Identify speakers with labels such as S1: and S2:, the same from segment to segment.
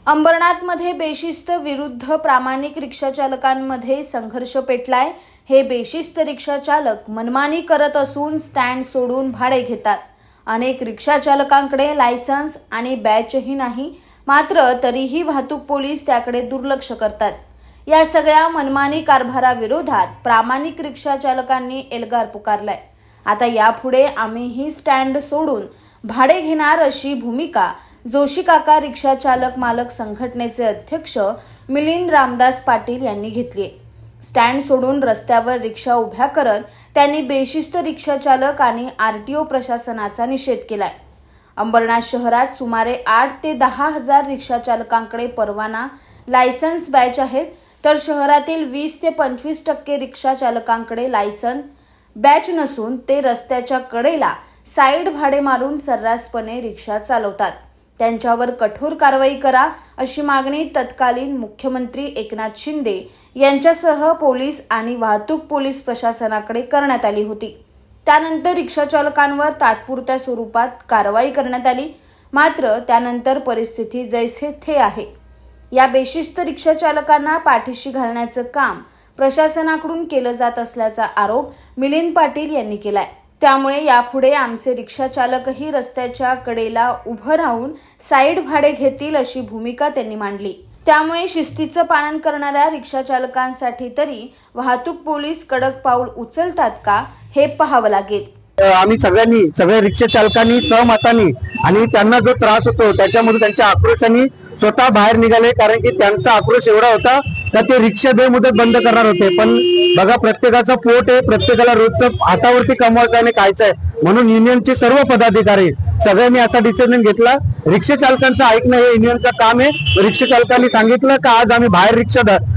S1: अंबरनाथमध्ये बेशिस्त विरुद्ध प्रामाणिक रिक्षाचालकांमध्ये संघर्ष पेटलाय। हे बेशिस्त रिक्षाचालक मनमानी करत असून स्टँड सोडून भाडे घेतात। अनेक रिक्षाचालकांकडे लायसन्स आणि बॅचही नाही, मात्र तरीही वाहतूक पोलीस त्याकडे दुर्लक्ष करतात। या सगळ्या मनमानी कारभाराविरोधात प्रामाणिक रिक्षाचालकांनी एल्गार पुकारलाय। आता यापुढे आम्हीही स्टँड सोडून भाडे घेणार अशी भूमिका जोशी काका रिक्षा चालक मालक संघटनेचे अध्यक्ष मिलिंद रामदास पाटील यांनी घेतली। स्टँड सोडून रस्त्यावर रिक्षा उभ्या करत त्यांनी बेशिस्त रिक्षा चालक आणि आरटीओ प्रशासनाचा निषेध केलाय। अंबरनाथ शहरात सुमारे 8 ते 10 हजार रिक्षा चालकांकडे परवाना, लायसन्स, बॅच आहेत, तर शहरातील 20 ते 25% रिक्षा चालकांकडे लायसन, बॅच नसून ते रस्त्याच्या कडेला साईड भाडे मारून सर्रासपणे रिक्षा चालवतात। त्यांच्यावर कठोर कारवाई करा अशी मागणी तत्कालीन मुख्यमंत्री एकनाथ शिंदे यांच्यासह पोलीस आणि वाहतूक पोलीस प्रशासनाकडे करण्यात आली होती। त्यानंतर रिक्षाचालकांवर तात्पुरत्या स्वरूपात कारवाई करण्यात आली, मात्र त्यानंतर परिस्थिती जैसे थे आहे। या बेशिस्त रिक्षाचालकांना पाठीशी घालण्याचं काम प्रशासनाकडून केलं जात असल्याचा आरोप मिलिंद पाटील यांनी केलाय। त्यामुळे यापुढे आमचे रिक्षाचालकही रस्त्याच्या कडेला उभं राहून साईड भाडे घेतील अशी भूमिका त्यांनी मांडली। त्यामुळे शिस्तीचं पालन करणाऱ्या रिक्षाचालकांसाठी तरी वाहतूक पोलीस कडक पाऊल उचलतात का हे पाहावं लागेल।
S2: आम्ही सगळ्या रिक्षा चालकांनी सहमतानी आणि त्यांना जो त्रास होतो त्याच्यामध्ये त्यांच्या आक्रोशाने स्वतः बाहेर निघाले, कारण की त्यांचा आक्रोश एवढा होता तर ते रिक्षा बेमुदत बंद करणार होते। पण बघा, प्रत्येकाचं पोट आहे, प्रत्येकाला रोजचं हातावरती कमवायचं आणि खायचं आहे, म्हणून युनियनचे सर्व पदाधिकारी सगळ्यांनी असा डिसिजन घेतला। रिक्षा चालकांचं ऐकणं हे युनियनचं काम आहे। रिक्षा चालकांनी सांगितलं का आज आम्ही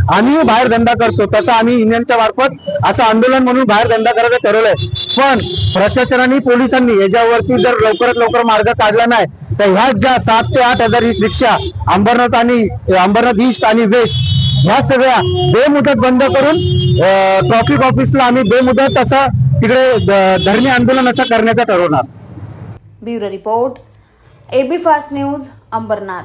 S2: आम्ही बाहेर धंदा करतो, तसं आम्ही युनियनच्या मार्फत असं आंदोलन म्हणून बाहेर धंदा करायचं ठरवलंय। पण प्रशासनाने, पोलिसांनी याच्यावरती जर लवकरात लवकर मार्ग काढला नाही तर ह्या ज्या 7 ते 8 हजार रिक्षा अंबरनाथ ईस्ट आणि वेस्ट ह्या सगळ्या बेमुदत बंद करून ट्रॅफिक ऑफिसला आम्ही बेमुदत असं तिकडे धरणे आंदोलन असं करण्याचं ठरवणार।
S1: Bureau report, AB fast news, Ambernath.